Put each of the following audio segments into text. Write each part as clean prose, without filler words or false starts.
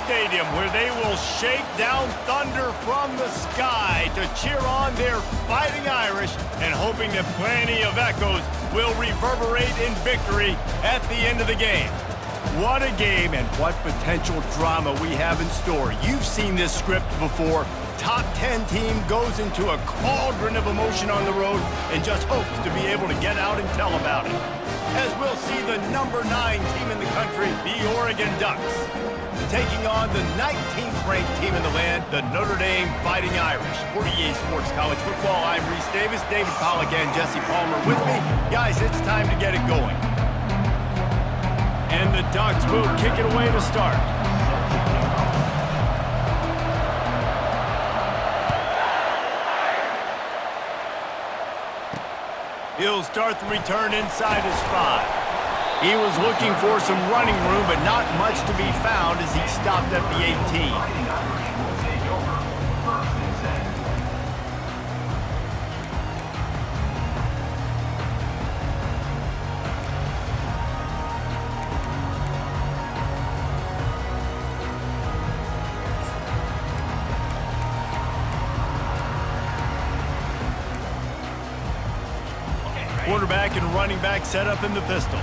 Stadium, where they will shake down thunder from the sky to cheer on their Fighting Irish, and hoping that plenty of echoes will reverberate in victory at the end of the game. What a game, and what potential drama we have in store. You've seen this script before. Top 10 team goes into a cauldron of emotion on the road and just hopes to be able to get out and tell about it. As we'll see the number 9 team in the country, the Oregon Ducks, taking on the 19th ranked team in the land, the Notre Dame Fighting Irish. For EA Sports College Football, I'm Reese Davis, David Pollack, and Jesse Palmer with me. Guys, it's time to get it going. And the Ducks will kick it away to start. He'll start the return inside his 5. He was looking for some running room, but not much to be found as he stopped at the 18. Quarterback and running back set up in the pistol.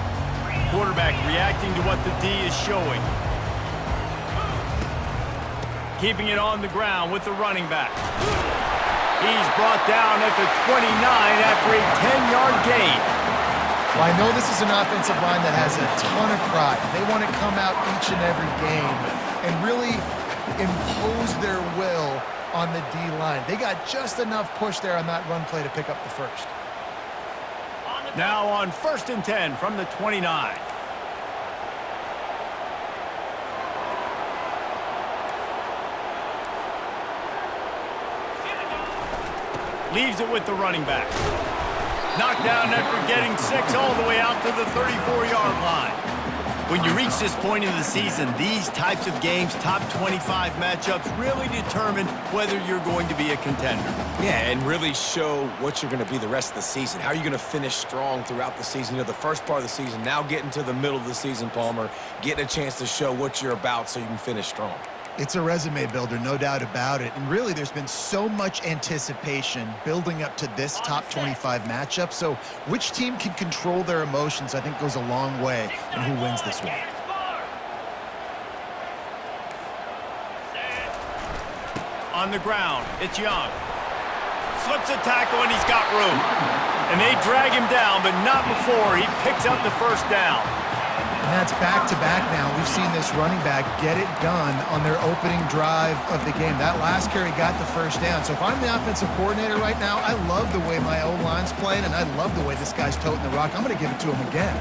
Quarterback reacting to what the D is showing. Keeping it on the ground with the running back. He's brought down at the 29 after a 10-yard gain. Well, I know this is an offensive line that has a ton of pride. They want to come out each and every game and really impose their will on the D-line. They got just enough push there on that run play to pick up the first. Now on 1st and 10 from the 29. Leaves it with the running back. Knocked down after getting 6 all the way out to the 34-yard line. When you reach this point in the season, these types of games, top 25 matchups, really determine whether you're going to be a contender. Yeah, and really show what you're going to be the rest of the season. How are you going to finish strong throughout the season? You know, the first part of the season, now getting to the middle of the season, Palmer, getting a chance to show what you're about so you can finish strong. It's a resume builder, no doubt about it. And really, there's been so much anticipation building up to this top 25 matchup. So which team can control their emotions, I think, goes a long way in who wins this one. On the ground, it's Young. Slips a tackle and he's got room. And they drag him down, but not before he picks up the first down. And that's back-to-back now. We've seen this running back get it done on their opening drive of the game. That last carry got the first down. So if I'm the offensive coordinator right now, I love the way my O-line's playing, and I love the way this guy's toting the rock. I'm going to give it to him again.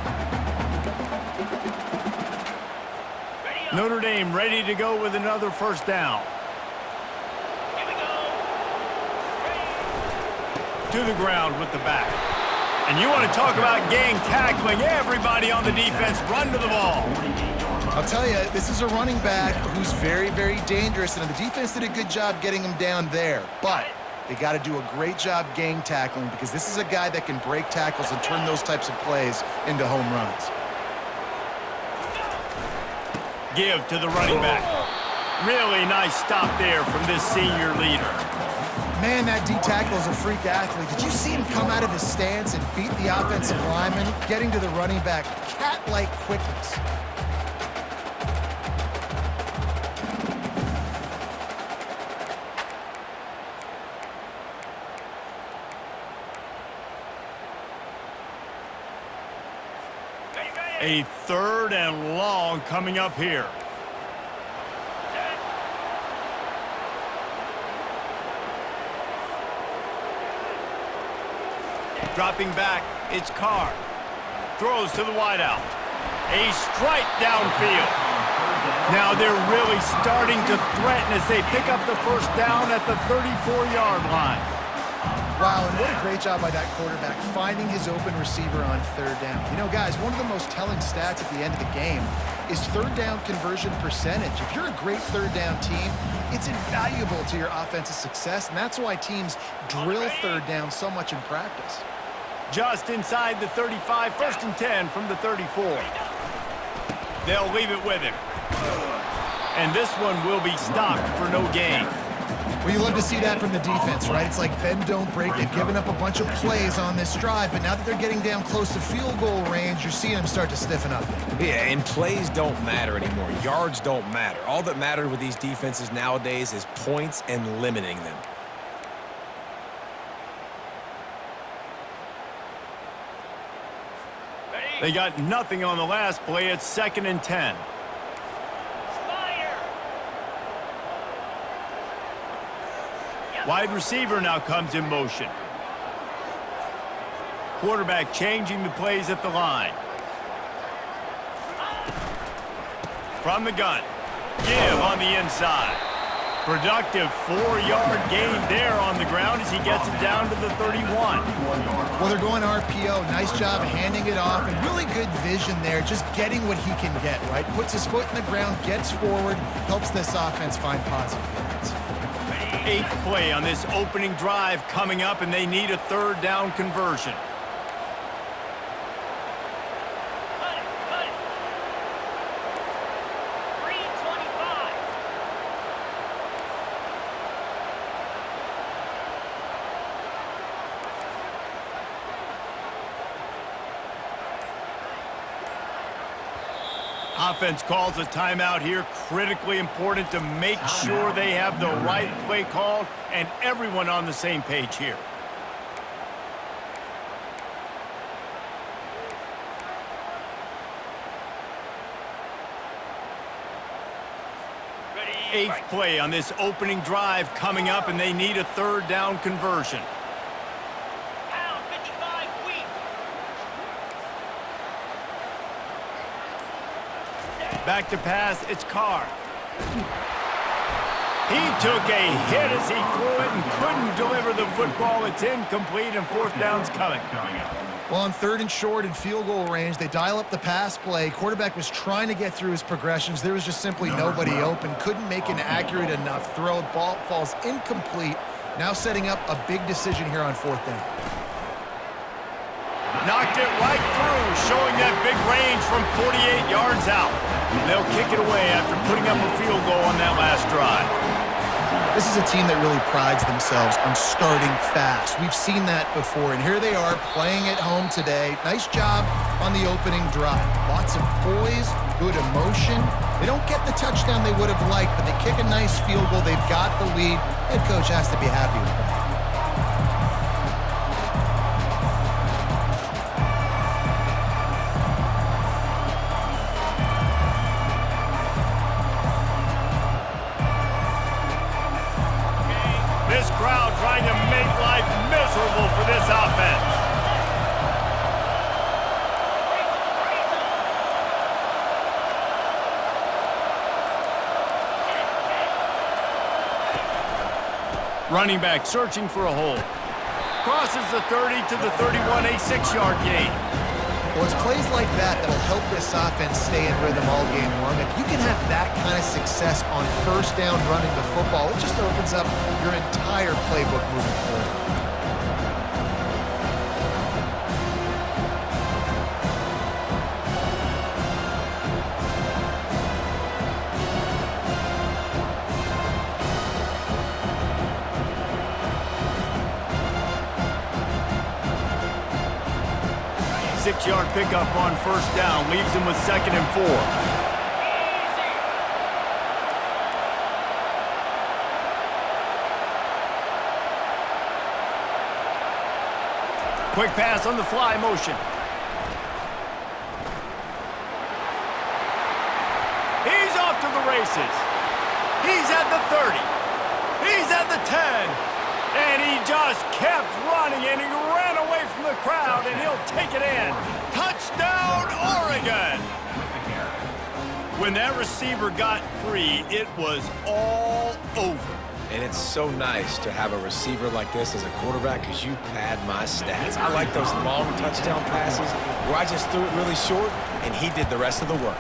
Notre Dame ready to go with another first down. To the ground with the back. And you want to talk about gang tackling. Everybody on the defense run to the ball. I'll tell you, this is a running back who's very, very dangerous, and the defense did a good job getting him down there. But they got to do a great job gang tackling, because this is a guy that can break tackles and turn those types of plays into home runs. Give to the running back. Really nice stop there from this senior leader. Man, that D-tackle is a freak athlete. Did you see him come out of his stance and beat the offensive lineman, getting to the running back? Cat-like quickness. A 3rd and long coming up here. Dropping back, it's Carr. Throws to the wideout. A strike downfield. Now they're really starting to threaten as they pick up the first down at the 34-yard line. Wow, and what a great job by that quarterback finding his open receiver on 3rd down. You know, guys, one of the most telling stats at the end of the game is 3rd down conversion percentage. If you're a great 3rd down team, it's invaluable to your offensive success, and that's why teams drill 3rd down so much in practice. Just inside the 35, 1st and 10 from the 34. They'll leave it with him. and this one will be stopped for no gain. Well, you love to see that from the defense, right? It's like bend, don't break. They've given up a bunch of plays on this drive, but now that they're getting down close to field goal range, you're seeing them start to stiffen up. Yeah, and plays don't matter anymore. Yards don't matter. All that matters with these defenses nowadays is points and limiting them. They got nothing on the last play. It's 2nd and 10. Wide receiver now comes in motion. Quarterback changing the plays at the line. From the gun. Give on the inside. Productive 4-yard gain there on the ground as he gets it down to the 31. Well, they're going RPO. Nice job handing it off, and really good vision there, just getting what he can get, right? Puts his foot in the ground, gets forward, helps this offense find positive yards. 8th play on this opening drive coming up, and they need a 3rd down conversion. Offense calls a timeout here. Critically important to make sure they have the right play called and everyone on the same page here. Eighth play on this opening drive coming up, and they need a 3rd down conversion. Back to pass, it's Carr. He took a hit as he threw it and couldn't deliver the football. It's incomplete, and 4th down's coming. Well, on 3rd and short and field goal range, they dial up the pass play. Quarterback was trying to get through his progressions. There was just simply nobody open. Couldn't make an accurate enough throw. Ball falls incomplete. Now setting up a big decision here on 4th down. Knocked it right through, showing that big range from 48 yards out. They'll kick it away after putting up a field goal on that last drive. This is a team that really prides themselves on starting fast. We've seen that before, and here they are playing at home today. Nice job on the opening drive. Lots of poise, good emotion. They don't get the touchdown they would have liked, but they kick a nice field goal. They've got the lead. Head coach has to be happy with that. This crowd trying to make life miserable for this offense. Running back searching for a hole. Crosses the 30 to the 31, a 6-yard gain. Well, it's plays like that that'll help this offense stay in rhythm all game long. If you can have that kind of success on 1st down running the football, it just opens up your entire playbook moving forward. Six-yard pickup on 1st down, leaves him with 2nd and 4. Quick pass on the fly motion. He's off to the races. He's at the 30. He's at the 10. And he just kept running, and he ran away from the crowd, and he'll take it in. Touchdown, Oregon! When that receiver got free, it was all over. And it's so nice to have a receiver like this as a quarterback because you pad my stats. I like those long touchdown passes where I just threw it really short, and he did the rest of the work.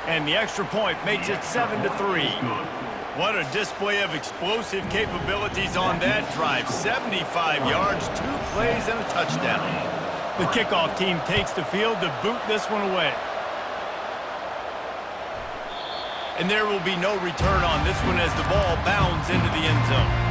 And the extra point makes it 7-3. What a display of explosive capabilities on that drive. 75 yards, 2 plays, and a touchdown. The kickoff team takes the field to boot this one away. and there will be no return on this one as the ball bounds into the end zone.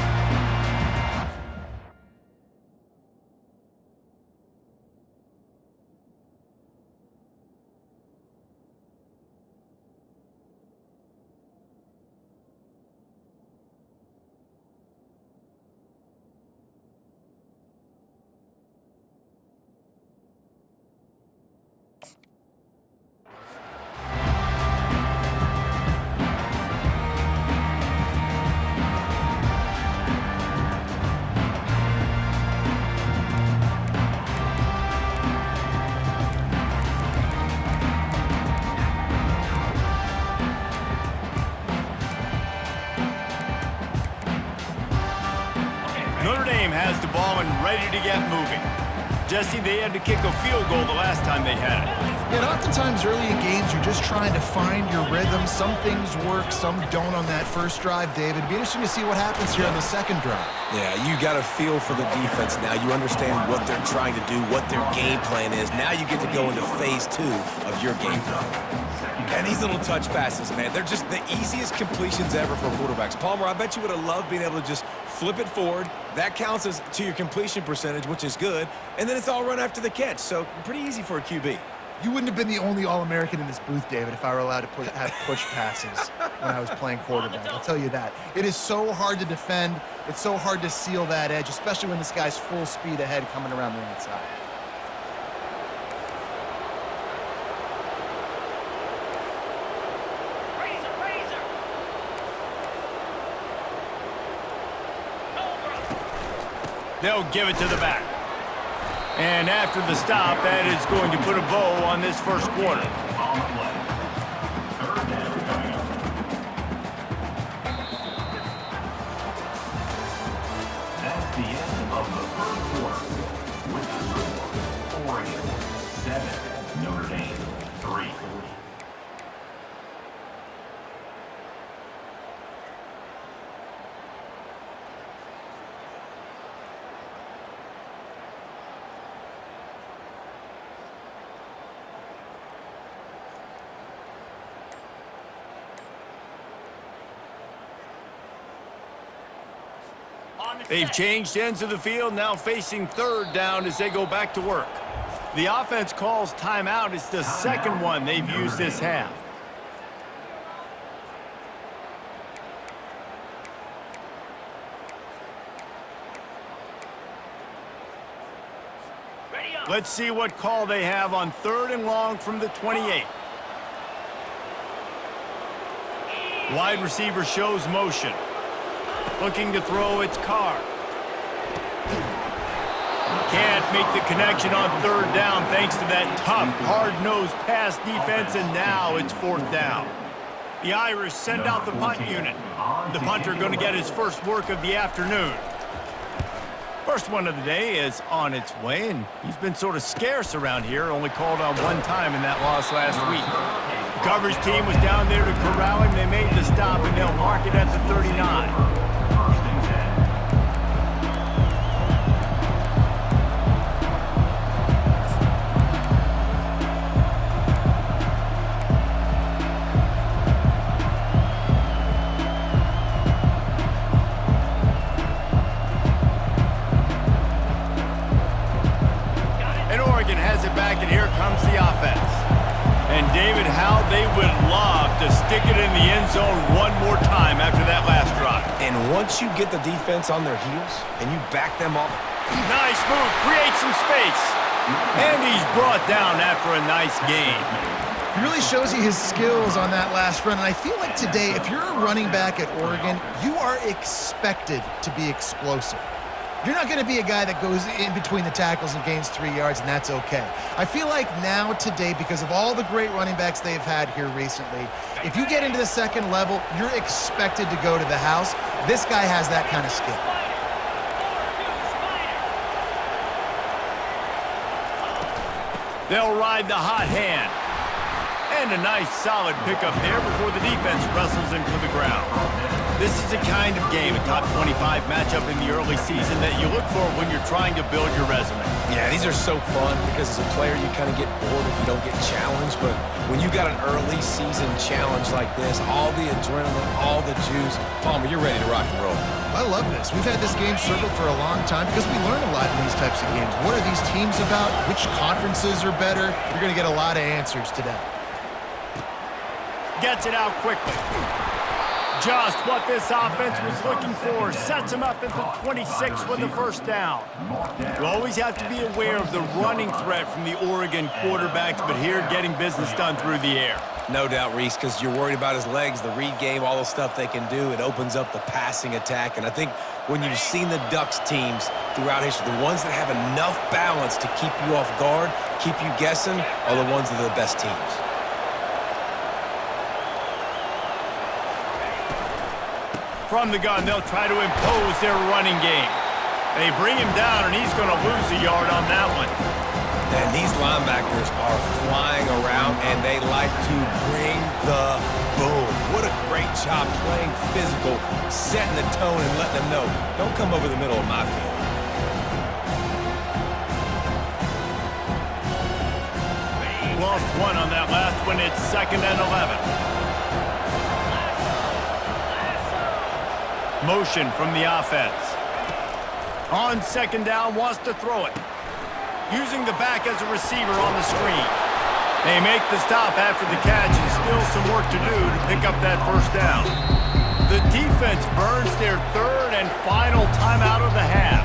Notre Dame has the ball and ready to get moving. Jesse, they had to kick a field goal the last time they had it. Yeah, and oftentimes early in games, you're just trying to find your rhythm. Some things work, some don't on that first drive, David. It'd be interesting to see what happens here on the second drive. Yeah, you got a feel for the defense now. You understand what they're trying to do, what their game plan is. Now you get to go into phase 2 of your game plan. And these little touch passes, man, they're just the easiest completions ever for quarterbacks. Palmer, I bet you would have loved being able to just flip it forward. That counts as to your completion percentage, which is good. And then it's all run after the catch, so pretty easy for a QB. You wouldn't have been the only All-American in this booth, David, if I were allowed to have push passes when I was playing quarterback. I'll tell you that. It is so hard to defend. It's so hard to seal that edge, especially when this guy's full speed ahead coming around the outside. They'll give it to the back. And after the stop, that is going to put a bow on this first quarter. That's the end of the first quarter. With the score, Oregon 7, Notre Dame 3. They've changed ends of the field, now facing third down as they go back to work. The offense calls timeout. It's the second one they've used this half. Let's see what call they have on 3rd and long from the 28. Wide receiver shows motion. Looking to throw, it's Carr. Can't make the connection on 3rd down thanks to that tough, hard-nosed pass defense, and now it's 4th down. The Irish send out the punt unit. The punter going to get his first work of the afternoon. First one of the day is on its way, and he's been sort of scarce around here, only called on one time in that loss last week. The coverage team was down there to corral him. They made the stop, and they'll mark it at the 39. And here comes the offense. And David, how they would love to stick it in the end zone one more time after that last drive. And once you get the defense on their heels and you back them up. Nice move, create some space. And he's brought down after a nice gain. He really shows you his skills on that last run. And I feel like today, if you're a running back at Oregon, you are expected to be explosive. You're not going to be a guy that goes in between the tackles and gains 3 yards, and that's okay. I feel like now today, because of all the great running backs they've had here recently, if you get into the second level, you're expected to go to the house. This guy has that kind of skill. They'll ride the hot hand. And a nice solid pickup there before the defense wrestles him to the ground. This is the kind of game, a top 25 matchup in the early season, that you look for when you're trying to build your resume. Yeah, these are so fun because as a player, you kind of get bored if you don't get challenged. But when you got an early season challenge like this, all the adrenaline, all the juice, Palmer, you're ready to rock and roll. I love this. We've had this game circled for a long time because we learn a lot in these types of games. What are these teams about? Which conferences are better? You're going to get a lot of answers today. Gets it out quickly. Just what this offense was looking for. Sets him up at the 26 with the first down. You always have to be aware of the running threat from the Oregon quarterbacks, but here getting business done through the air. No doubt, Reese, because you're worried about his legs, the read game, all the stuff they can do. It opens up the passing attack. And I think when you've seen the Ducks teams throughout history, the ones that have enough balance to keep you off guard, keep you guessing, are the ones that are the best teams. From the gun, they'll try to impose their running game. They bring him down, and he's going to lose a yard on that one. And these linebackers are flying around, and they like to bring the boom. What a great job playing physical, setting the tone, and letting them know, don't come over the middle of my field. Lost one on that last one. It's 2nd and 11. Motion from the offense. On 2nd down, wants to throw it. Using the back as a receiver on the screen. They make the stop after the catch, and still some work to do to pick up that first down. The defense burns their 3rd and final timeout of the half.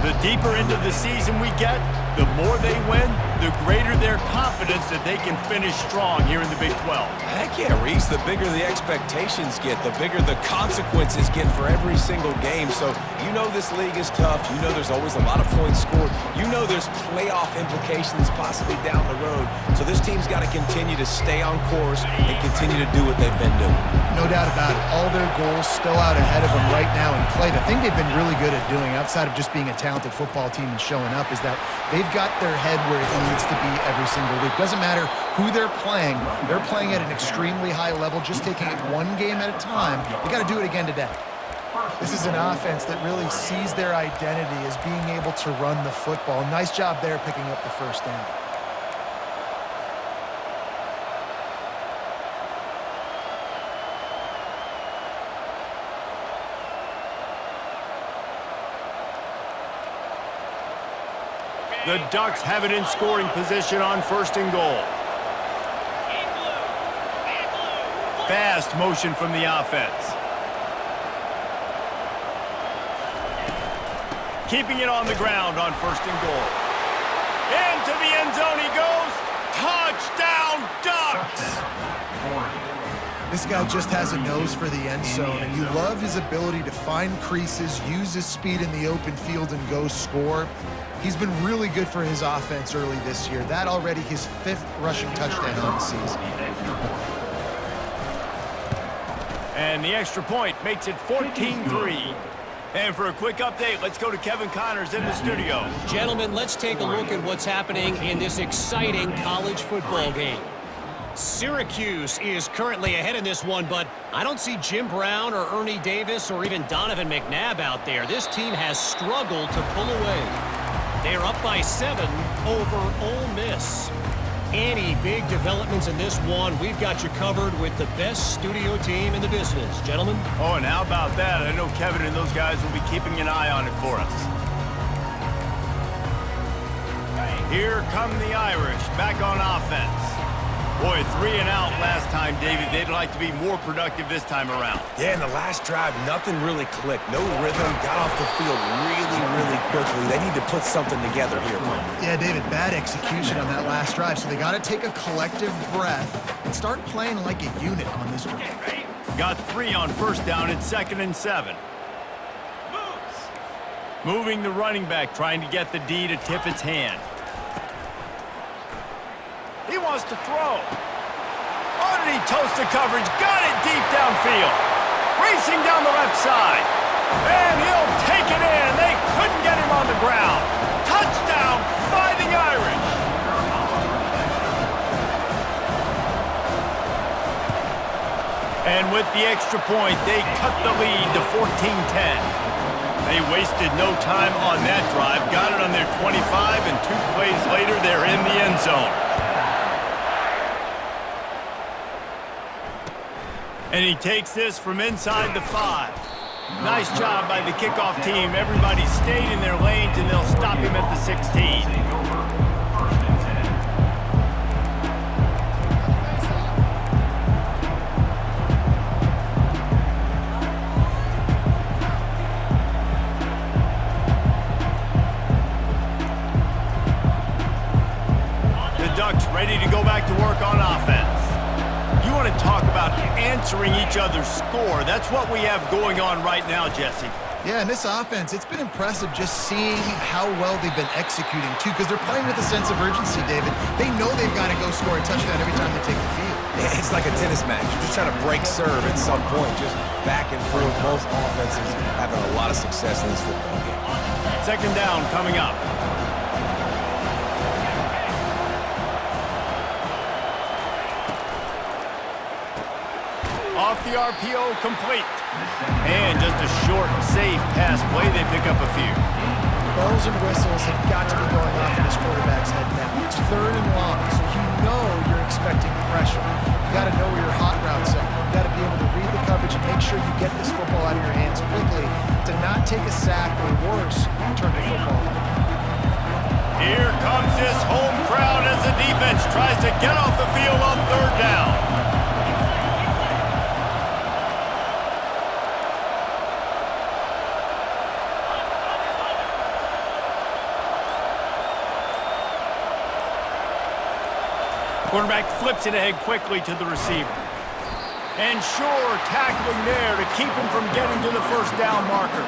The deeper into the season we get, the more they win, the greater their confidence that they can finish strong here in the Big 12. Heck yeah, Reese. The bigger the expectations get, the bigger the consequences get for every single game. So you know this league is tough. You know there's always a lot of points scored. You know there's playoff implications possibly down the road. So this team's got to continue to stay on course and continue to do what they've been doing. No doubt about it. All their goals still out ahead of them right now in play. The thing they've been really good at doing, outside of just being a talented football team and showing up, is that they've got their head where it needs to be every single week. Doesn't matter who they're playing at an extremely high level, just taking it one game at a time. They got to do it again today. This is an offense that really sees their identity as being able to run the football. Nice job there picking up the first down. The Ducks have it in scoring position on 1st and goal. Fast motion from the offense. Keeping it on the ground on 1st and goal. Into the end zone he goes. Touchdown, Ducks! This guy just has a nose for the end zone, and you love his ability to find creases, use his speed in the open field, and go score. He's been really good for his offense early this year. That already his 5th rushing touchdown on the season. And the extra point makes it 14-3. And for a quick update, let's go to Kevin Connors in the studio. Gentlemen, let's take a look at what's happening in this exciting college football game. Syracuse is currently ahead in this one, but I don't see Jim Brown or Ernie Davis or even Donovan McNabb out there. This team has struggled to pull away. They're up by 7 over Ole Miss. Any big developments in this one, we've got you covered with the best studio team in the business. Gentlemen? Oh, and how about that? I know Kevin and those guys will be keeping an eye on it for us. Here come the Irish, back on offense. Boy, 3 and out last time, David. They'd like to be more productive this time around. Yeah, in the last drive, nothing really clicked. No rhythm, got off the field really quickly. They need to put something together here, Palmer. Yeah, David, bad execution on that last drive, so they got to take a collective breath and start playing like a unit on this drive. Got 3 on 1st down and 2nd and 7. Moving the running back, trying to get the D to tip its hand. He wants to throw. Underneath toast to coverage. Got it deep downfield. Racing down the left side. And he'll take it in. They couldn't get him on the ground. Touchdown, Fighting Irish. And with the extra point, they cut the lead to 14-10. They wasted no time on that drive, got it on their 25, and 2 plays later, they're in the end zone. And he takes this from inside the 5. Nice job by the kickoff team. Everybody stayed in their lanes, and they'll stop him at the 16. Ready to go back to work on offense. You want to talk about answering each other's score. That's what we have going on right now, Jesse. Yeah, and this offense, it's been impressive just seeing how well they've been executing, too, because they're playing with a sense of urgency, David. They know they've got to go score a touchdown every time they take the field. It's like a tennis match. You're just trying to break serve at some point, just back and forth. Both offenses having a lot of success in this football game. Second down coming up. Off the RPO, complete. And just a short, safe pass play. They pick up a few. Bells and whistles have got to be going off in this quarterback's head now. It's 3rd and long, so you know you're expecting pressure. You got to know where your hot routes are. You got to be able to read the coverage and make sure you get this football out of your hands quickly to not take a sack or worse, turn the football over. Here comes this home crowd as the defense tries to get off the field on 3rd down. Quarterback flips it ahead quickly to the receiver. And sure, tackling there to keep him from getting to the first down marker.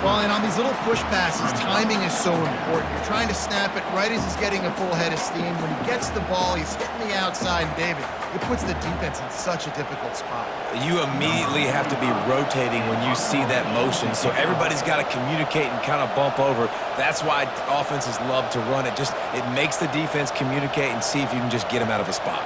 Well, and on these little push passes, timing is so important. You're trying to snap it right as he's getting a full head of steam. When he gets the ball, he's hitting the outside, and David, it puts the defense in such a difficult spot. You immediately have to be rotating when you see that motion, so everybody's got to communicate and kind of bump over. That's why offenses love to run it. It makes the defense communicate and see if you can just get him out of a spot.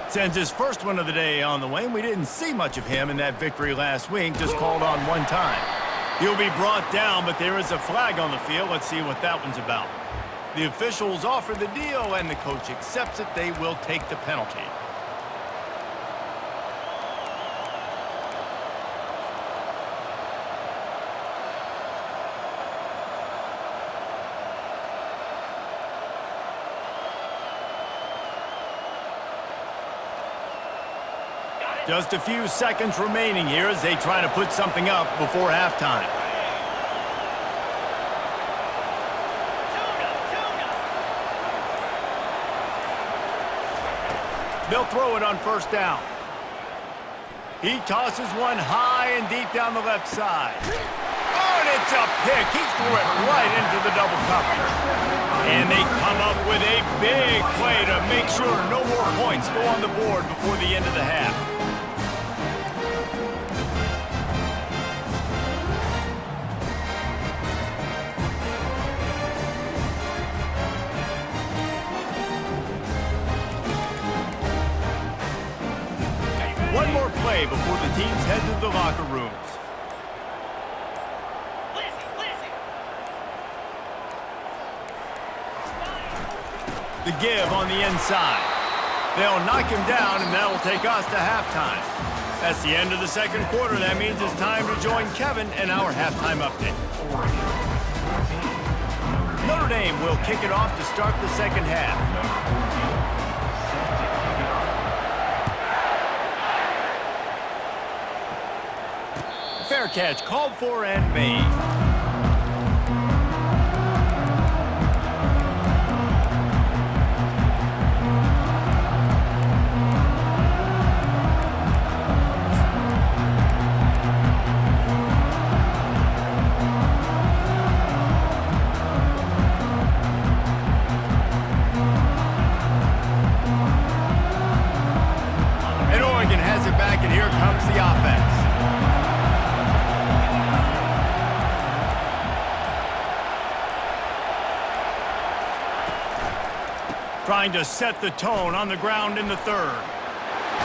Sends his first one of the day on the way, and we didn't see much of him in that victory last week, just called on one time. He'll be brought down, but there is a flag on the field. Let's see what that one's about. The officials offer the deal, and the coach accepts it. They will take the penalty. Just a few seconds remaining here as they try to put something up before halftime. They'll throw it on 1st down. He tosses one high and deep down the left side. Oh, and it's a pick. He threw it right into the double coverage. And they come up with a big play to make sure no more points go on the board before the end of the half. One more play before the teams head to the locker rooms. The give on the inside. They'll knock him down, and that will take us to halftime. That's the end of the second quarter. That means it's time to join Kevin and our halftime update. Notre Dame will kick it off to start the second half. Fair catch called for and made. And Oregon has it back, and here comes the offense. trying to set the tone on the ground in the third.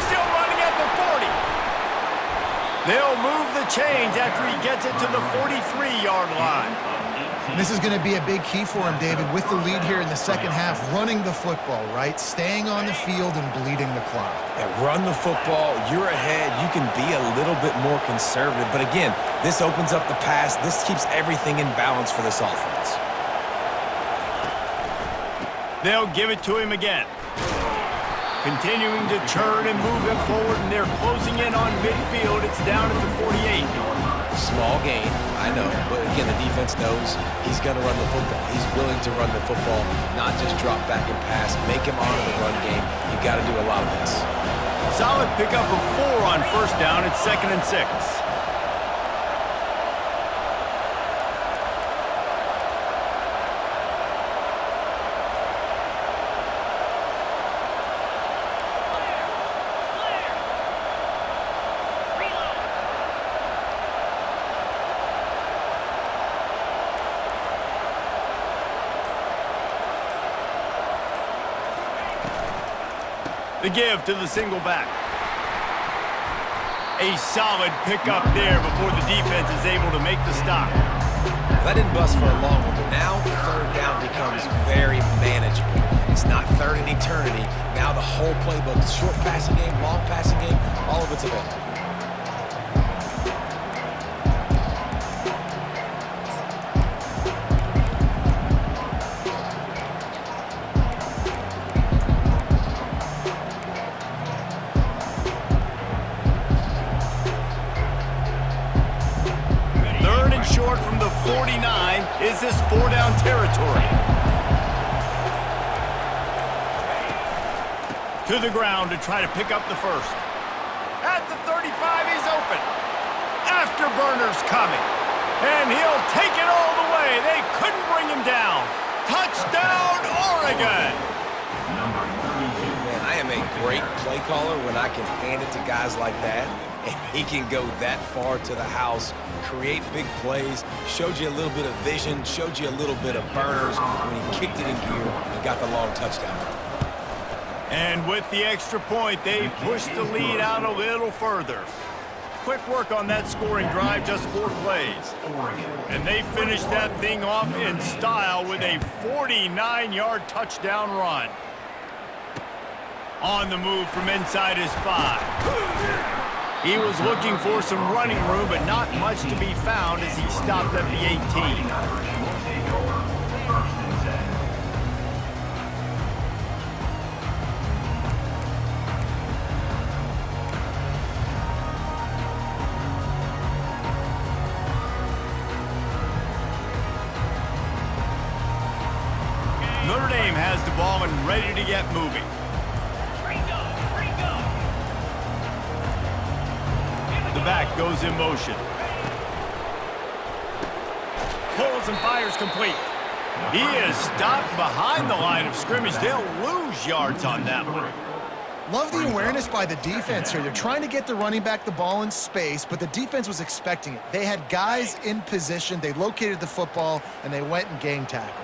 Still running at the 40. They'll move the chains after he gets it to the 43-yard line. This is going to be a big key for him, David, with the lead here in the second half, running the football, right? Staying on the field and bleeding the clock. Yeah, run the football, you're ahead, you can be a little bit more conservative. But again, this opens up the pass. This keeps everything in balance for this offense. They'll give it to him again. Continuing to churn and move it forward, and they're closing in on midfield. It's down at the 48. Small gain, I know, but again, the defense knows he's going to run the football. He's willing to run the football, not just drop back and pass, make him honor the run game. You got to do a lot of this. Solid pickup of 4 on first down. It's 2nd and 6. The give to the single back. A solid pickup there before the defense is able to make the stop. That didn't bust for a long one, but now third down becomes very manageable. It's not third in eternity. Now the whole playbook, short passing game, long passing game, all of it's available. Short from the 49 is this 4-down territory. To the ground to try to pick up the first. At the 35, he's open. Afterburner's coming. And he'll take it all the way. They couldn't bring him down. Touchdown, Oregon! Man, I am a great play caller when I can hand it to guys like that. And he can go that far to the house, create big plays, showed you a little bit of vision, showed you a little bit of burners when he kicked it in gear and got the long touchdown. And with the extra point, they pushed the lead out a little further. Quick work on that scoring drive, just 4 plays. And they finished that thing off in style with a 49-yard touchdown run. On the move from inside his 5. He was looking for some running room, but not much to be found as he stopped at the 18. Notre Dame has the ball and ready to get moving. The back goes in motion. Pulls and fires complete. He is stopped behind the line of scrimmage. They'll lose yards on that one. Love the awareness by the defense here. They're trying to get the running back the ball in space, but the defense was expecting it. They had guys in position. They located the football, and they went and gang tackled.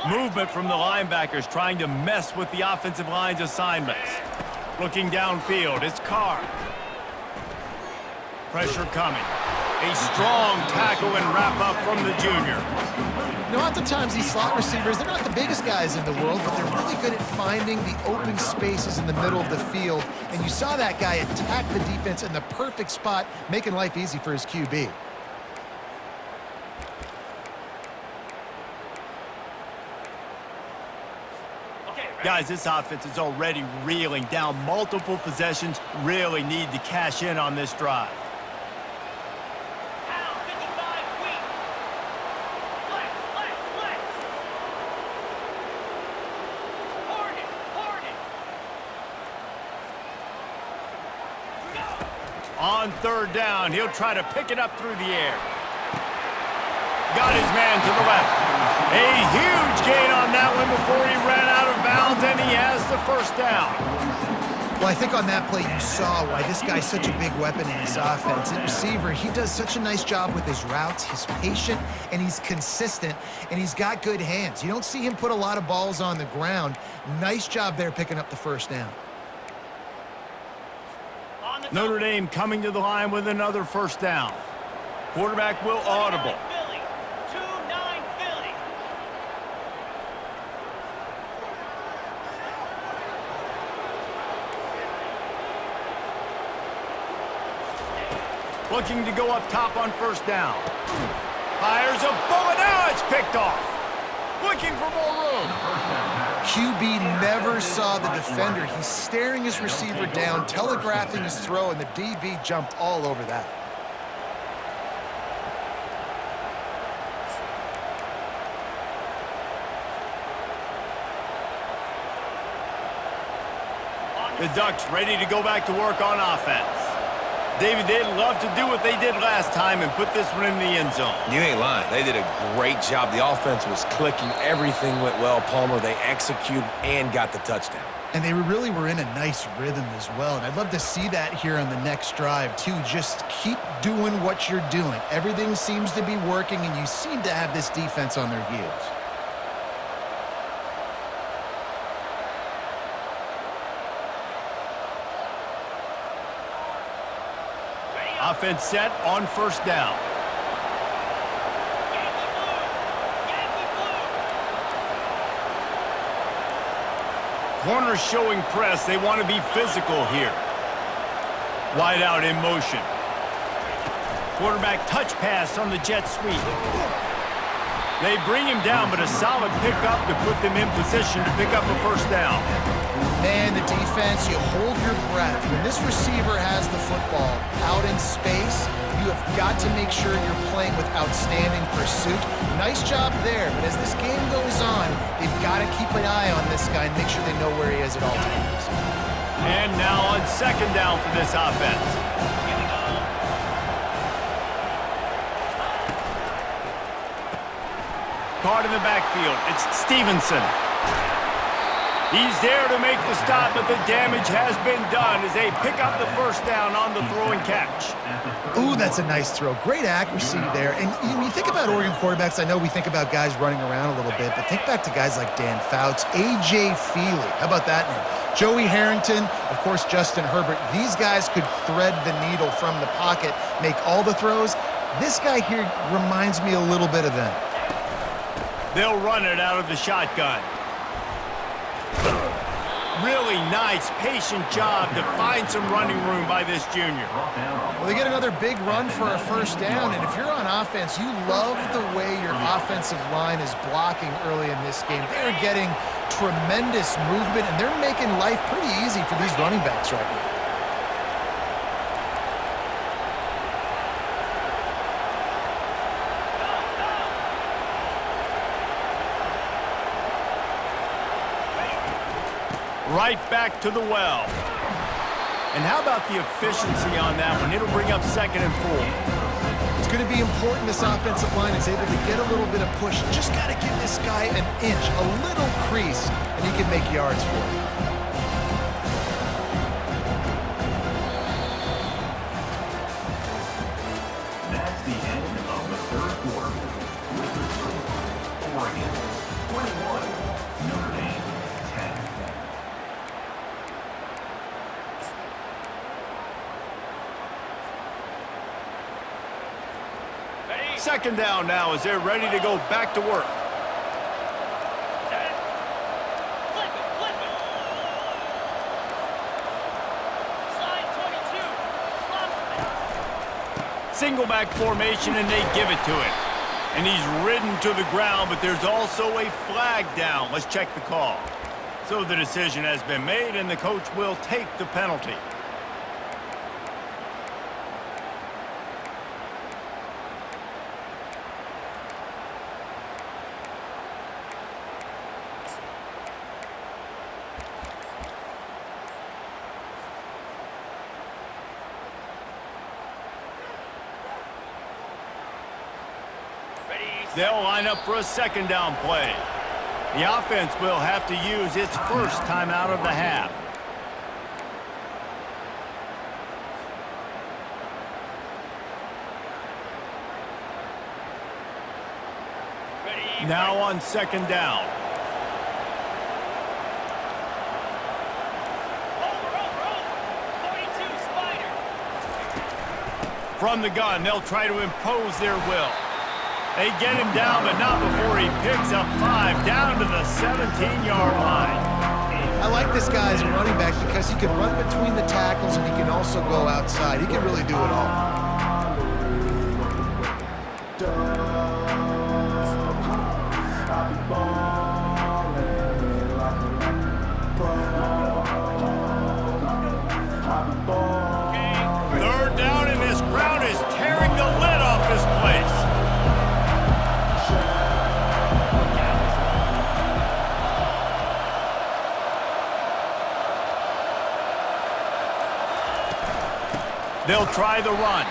Movement from the linebackers trying to mess with the offensive line's assignments. Looking downfield, it's Carr. Pressure coming. A strong tackle and wrap up from the junior. You know, oftentimes these slot receivers, they're not the biggest guys in the world, but they're really good at finding the open spaces in the middle of the field. And you saw that guy attack the defense in the perfect spot, making life easy for his QB. Guys, this offense is already reeling down multiple possessions. Really need to cash in on this drive. On third down, he'll try to pick it up through the air. Got his man to the left. A huge gain on that one before he ran out of bounds, and he has the first down. Well, I think on that play you saw why this guy's such a big weapon in this offense. At receiver, he does such a nice job with his routes. He's patient, and he's consistent, and he's got good hands. You don't see him put a lot of balls on the ground. Nice job there picking up the first down. Notre Dame coming to the line with another first down. Quarterback will audible. Looking to go up top on first down. Fires a bullet. Now it's picked off. Looking for more room. QB never saw the defender. He's staring his receiver down, telegraphing his throw, and the DB jumped all over that. The Ducks ready to go back to work on offense. David, they'd love to do what they did last time and put this one in the end zone. You ain't lying. They did a great job. The offense was clicking. Everything went well, Palmer. They executed and got the touchdown. And they really were in a nice rhythm as well. And I'd love to see that here on the next drive, too. Just keep doing what you're doing. Everything seems to be working, and you seem to have this defense on their heels. Offense set on first down. Corners showing press. They want to be physical here. Wide out in motion. Quarterback touch pass on the jet sweep. They bring him down, but a solid pickup to put them in position to pick up a first down. Man, the defense, you hold your breath. When this receiver has the football out in space, you have got to make sure you're playing with outstanding pursuit. Nice job there, but as this game goes on, they've got to keep an eye on this guy and make sure they know where he is at all times. And now on second down for this offense. Caught in the backfield. It's Stevenson. He's there to make the stop, but the damage has been done as they pick up the first down on the throw and catch. Ooh, that's a nice throw. Great accuracy there. And when you think about Oregon quarterbacks, I know we think about guys running around a little bit, but think back to guys like Dan Fouts, A.J. Feely. How about that name? Joey Harrington, of course, Justin Herbert. These guys could thread the needle from the pocket, make all the throws. This guy here reminds me a little bit of them. They'll run it out of the shotgun. Really nice, patient job to find some running room by this junior. Well, they get another big run for a first down, and if you're on offense, you love the way your offensive line is blocking early in this game. They're getting tremendous movement, and they're making life pretty easy for these running backs right now. Right back to the well. And how about the efficiency on that one? It'll bring up 2nd and 4. It's going to be important this offensive line is able to get a little bit of push. Just got to give this guy an inch, a little crease, and he can make yards for it. That's the end of the third quarter. With the score, Oregon 21, Notre Dame 10. Second down now as they're ready to go back to work. Single back formation, and they give it to him. And he's ridden to the ground, but there's also a flag down. Let's check the call. So the decision has been made, and the coach will take the penalty. They'll line up for a second down play. The offense will have to use its first time out of the half. Now on second down. From the gun, they'll try to impose their will. They get him down, but not before he picks up 5 down to the 17-yard line. I like this guy as a running back because he can run between the tackles and he can also go outside. He can really do it all. Third down, and this crowd is tearing the lid off this place. They'll try the run.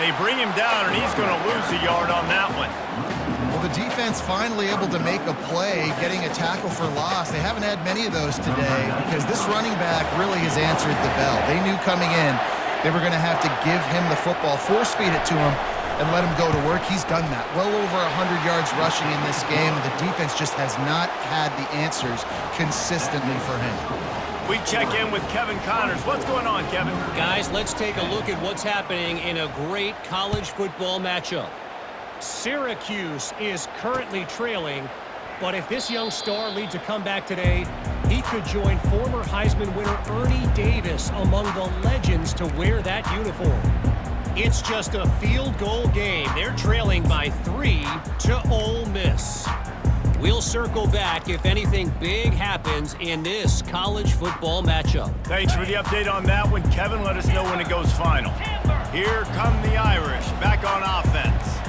They bring him down, and he's going to lose a yard on that one. Well, the defense finally able to make a play, getting a tackle for loss. They haven't had many of those today because this running back really has answered the bell. They knew coming in they were going to have to give him the football, force feed it to him, and let him go to work. He's done that. Well over 100 yards rushing in this game. The defense just has not had the answers consistently for him. We check in with Kevin Connors. What's going on, Kevin? Guys, let's take a look at what's happening in a great college football matchup. Syracuse is currently trailing, but if this young star leads a comeback today, he could join former Heisman winner Ernie Davis among the legends to wear that uniform. It's just a field goal game. They're trailing by 3 to Ole Miss. We'll circle back if anything big happens in this college football matchup. Thanks for the update on that one, Kevin. Let us know when it goes final. Here come the Irish, back on offense.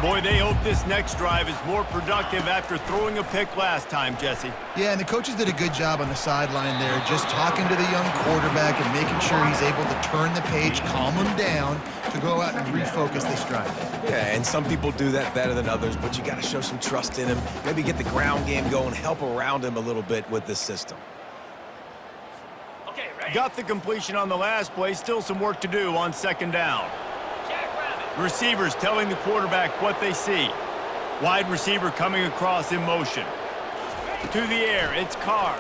Boy, they hope this next drive is more productive after throwing a pick last time, Jesse. Yeah, and the coaches did a good job on the sideline there, just talking to the young quarterback and making sure he's able to turn the page, calm him down to go out and refocus this drive. Yeah, and some people do that better than others, but you got to show some trust in him. Maybe get the ground game going, help around him a little bit with this system. Got the completion on the last play, still some work to do on second down. Receivers telling the quarterback what they see. Wide receiver coming across in motion. To the air, it's Carr.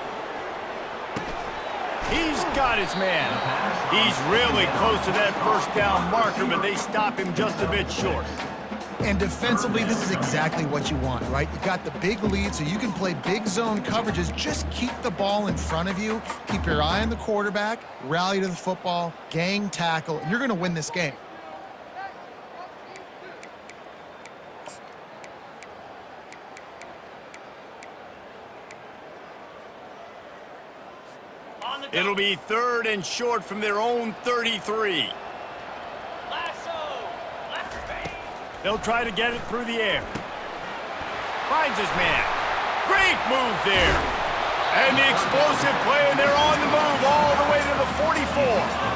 He's got his man. He's really close to that first down marker, but they stop him just a bit short. And defensively, this is exactly what you want, right? You got the big lead, so you can play big zone coverages. Just keep the ball in front of you. Keep your eye on the quarterback, rally to the football, gang tackle, and you're going to win this game. It'll be third and short from their own 33. They'll try to get it through the air. Finds his man. Great move there. And the explosive play, and they're on the move all the way to the 44.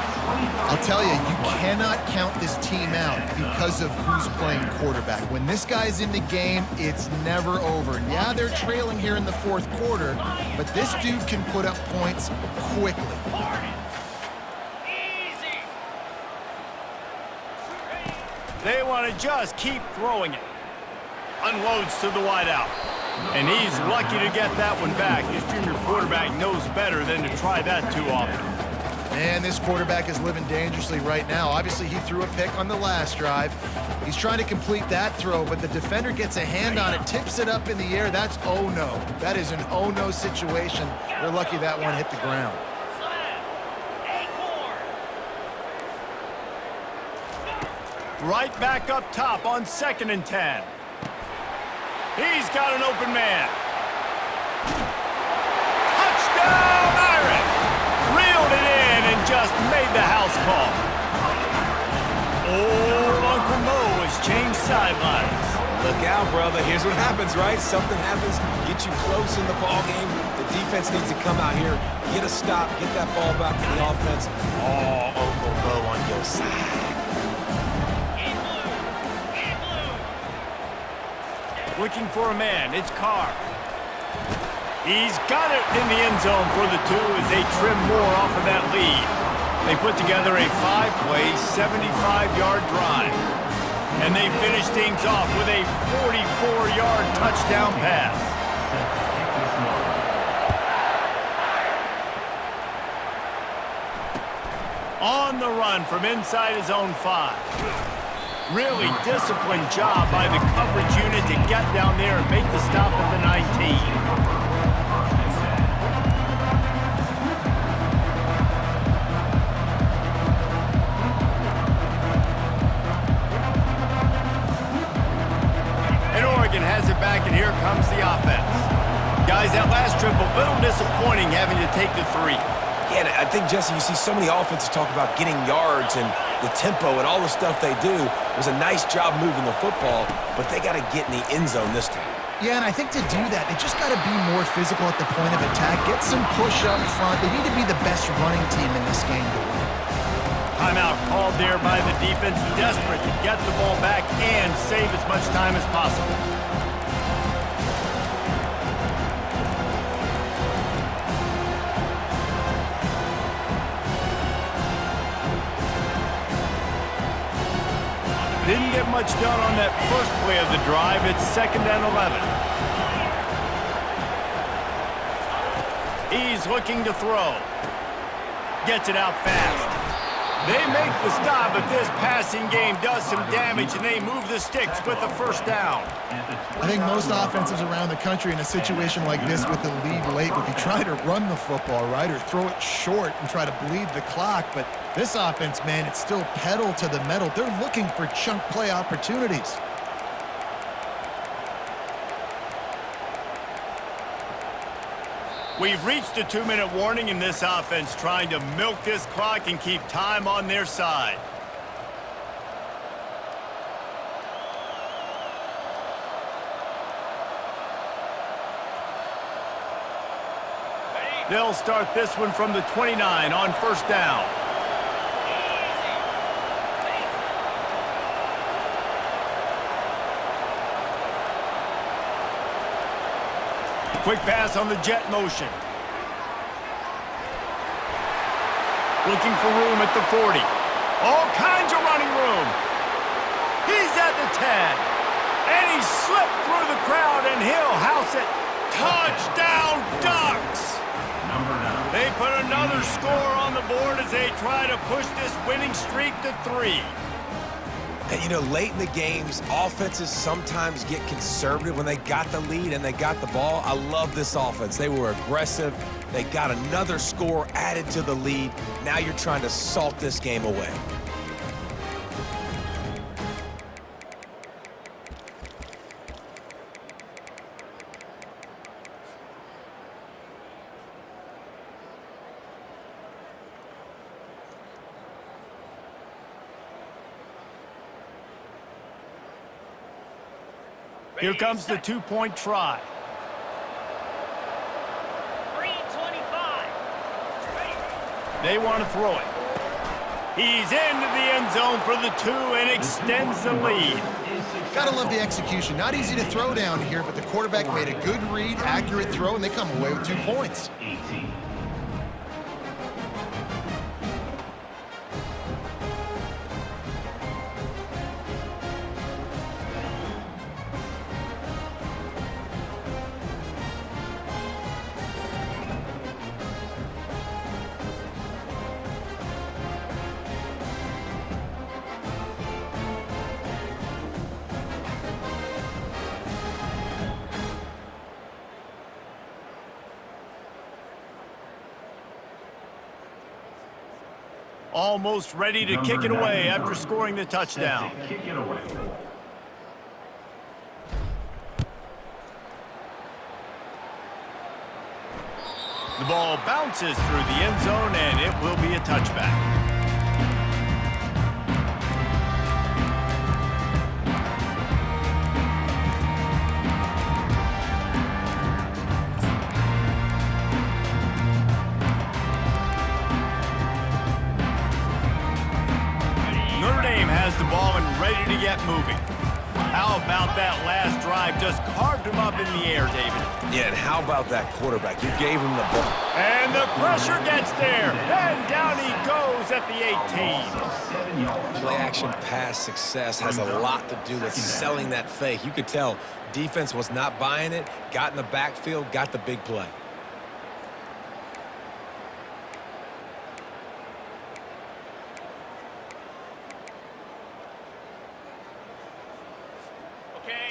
I'll tell you, you cannot count this team out because of who's playing quarterback. When this guy's in the game, it's never over. And yeah, they're trailing here in the fourth quarter, but this dude can put up points quickly. They want to just keep throwing it. Unloads to the wideout. And he's lucky to get that one back. His junior quarterback knows better than to try that too often. Man, this quarterback is living dangerously right now. Obviously, he threw a pick on the last drive. He's trying to complete that throw, but the defender gets a hand on it, tips it up in the air. That's oh no. That is an oh no situation. They're lucky that one hit the ground. Right back up top on 2nd and 10. He's got an open man. Touchdown, Irish! Reeled it in and just made the house call. Old Uncle Mo has changed sidelines. Look out, brother. Here's what happens, right? Something happens, get you close in the ball game. The defense needs to come out here, get a stop, get that ball back to the offense. Oh, Uncle Mo on your side. Looking for a man, it's Carr. He's got it in the end zone for the 2 as they trim more off of that lead. They put together a 5-play, 75-yard drive. And they finish things off with a 44-yard touchdown pass. On the run from inside his own 5. Really disciplined job by the coverage unit to get down there and make the stop at the 19. Has it back, and here comes the offense. Guys, that last trip, a little disappointing having to take the 3. Yeah, and I think, Jesse, you see so many offenses talk about getting yards and the tempo and all the stuff they do. It was a nice job moving the football, but they got to get in the end zone this time. Yeah, and I think to do that, they just got to be more physical at the point of attack, get some push up front. They need to be the best running team in this game to win. Timeout called there by the defense, desperate to get the ball back and save as much time as possible. Didn't get much done on that first play of the drive. It's 2nd and 11. He's looking to throw. Gets it out fast. They make the stop, but this passing game does some damage, and they move the sticks with the first down. I think most offenses around the country in a situation like this with the lead late would be trying to run the football, right, or throw it short and try to bleed the clock. But this offense, man, it's still pedal to the metal. They're looking for chunk play opportunities. We've reached a 2-minute warning in this offense, trying to milk this clock and keep time on their side. They'll start this one from the 29 on first down. Quick pass on the jet motion. Looking for room at the 40. All kinds of running room. He's at the 10. And he slipped through the crowd, and he'll house it. Touchdown, Ducks! They put another score on the board as they try to push this winning streak to 3. And, you know, late in the games, offenses sometimes get conservative when they got the lead and they got the ball. I love this offense. They were aggressive. They got another score added to the lead. Now you're trying to salt this game away. Here comes the 2-point try. 3:25. They want to throw it. He's into the end zone for the 2 and extends the lead. Gotta love the execution. Not easy to throw down here, but the quarterback made a good read, accurate throw, and they come away with 2 points. 18. Almost ready to kick it away after scoring the touchdown. Kick it away. The ball bounces through the end zone, and it will be a touchback. Notre Dame has the ball and ready to get moving. How about that last drive? Just carved him up in the air, David. Yeah, and how about that quarterback? You gave him the ball. And the pressure gets there. And down he goes at the 18. Play-action pass success has a lot to do with selling that fake. You could tell defense was not buying it, got in the backfield, got the big play.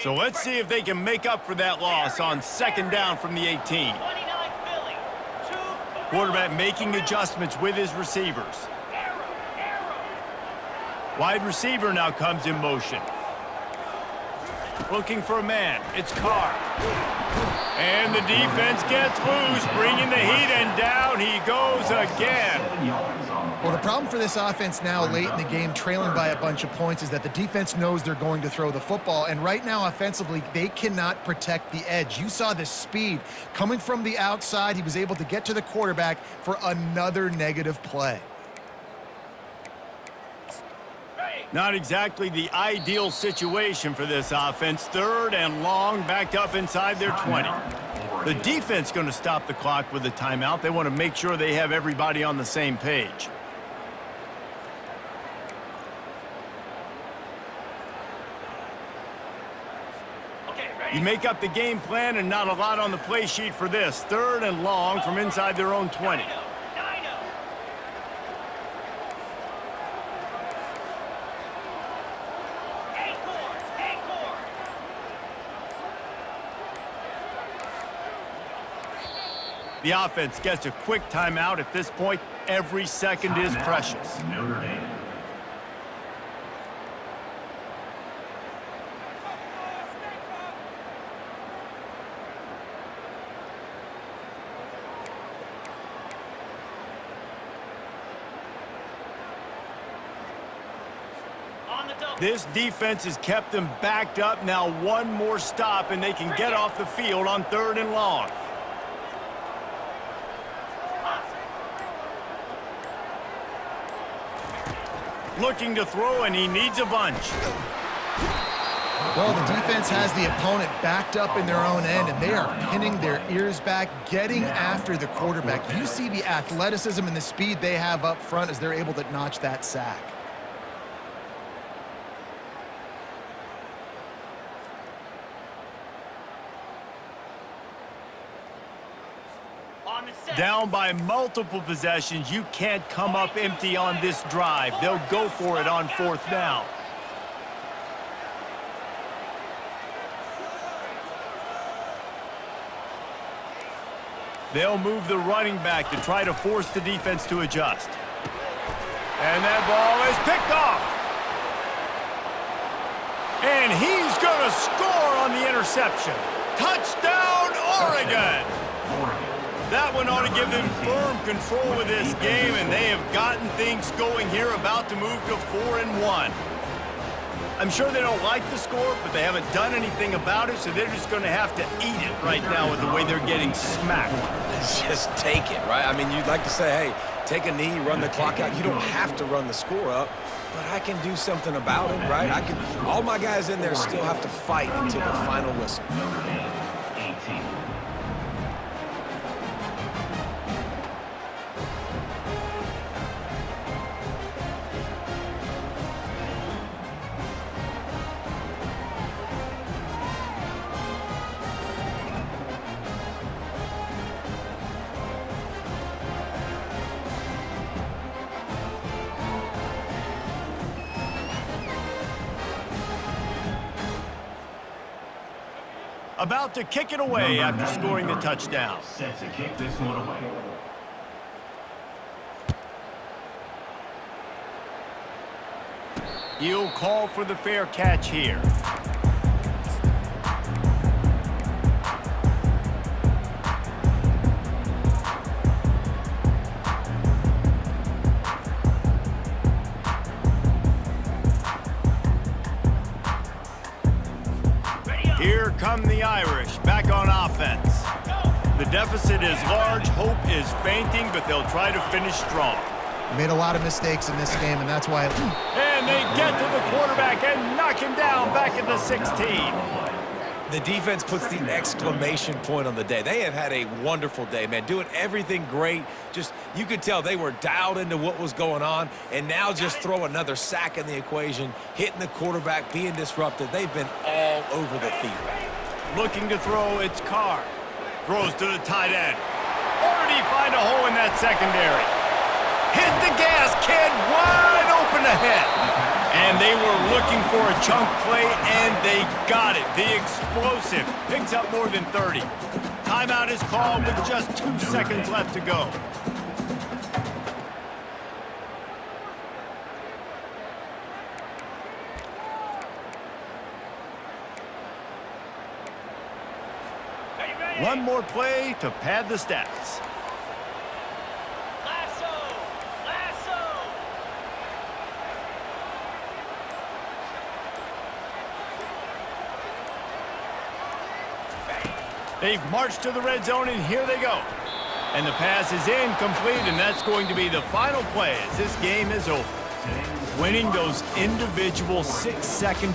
So let's see if they can make up for that loss on second down from the 18. 29 Philly. Quarterback making adjustments with his receivers. Wide receiver now comes in motion. Looking for a man. It's Carr. And the defense gets loose, bringing the heat, and down he goes again. Well, the problem for this offense now late in the game, trailing by a bunch of points, is that the defense knows they're going to throw the football. And right now, offensively, they cannot protect the edge. You saw the speed coming from the outside. He was able to get to the quarterback for another negative play. Not exactly the ideal situation for this offense. Third and long, backed up inside their 20. The defense going to stop the clock with a timeout. They want to make sure they have everybody on the same page. You make up the game plan and not a lot on the play sheet for this. Third and long from inside their own 20. The offense gets a quick timeout. At this point, every second is precious. Notre Dame. This defense has kept them backed up. Now one more stop, and they can get off the field on third and long. Looking to throw, and he needs a bunch. Well, the defense has the opponent backed up in their own end, and they are pinning their ears back, getting after the quarterback. You see the athleticism and the speed they have up front as they're able to notch that sack. Down by multiple possessions, you can't come up empty on this drive. They'll go for it on fourth down. They'll move the running back to try to force the defense to adjust. And that ball is picked off. And he's going to score on the interception. Touchdown, Oregon! That one ought to give them firm control of this game, and they have gotten things going here, about to move to 4-1. I'm sure they don't like the score, but they haven't done anything about it, so they're just going to have to eat it right now with the way they're getting smacked. Just take it, right? I mean, you'd like to say, hey, take a knee, run the clock out. You don't have to run the score up, but I can do something about it, right? All my guys in there still have to fight until the final whistle. Notre Dame, 18. About to kick it away after scoring the touchdown. Set to kick this one away. He'll call for the fair catch here. Here come the Irish, back on offense. The deficit is large, hope is fainting, but they'll try to finish strong. Made a lot of mistakes in this game, and that's why... And they get to the quarterback and knock him down back at the 16. The defense puts the exclamation point on the day. They have had a wonderful day, man, doing everything great. Just, you could tell they were dialed into what was going on, and now just throw another sack in the equation, hitting the quarterback, being disruptive. They've been all over the field. Looking to throw, it's Carr. Throws to the tight end. Already find a hole in that secondary. Hit the gas, kid, wide open ahead. And they were looking for a chunk play, and they got it. The explosive picks up more than 30. Timeout is called with just 2 seconds left to go. One more play to pad the stats. They've marched to the red zone, and here they go. And the pass is incomplete, and that's going to be the final play as this game is over. Winning those individual 6-second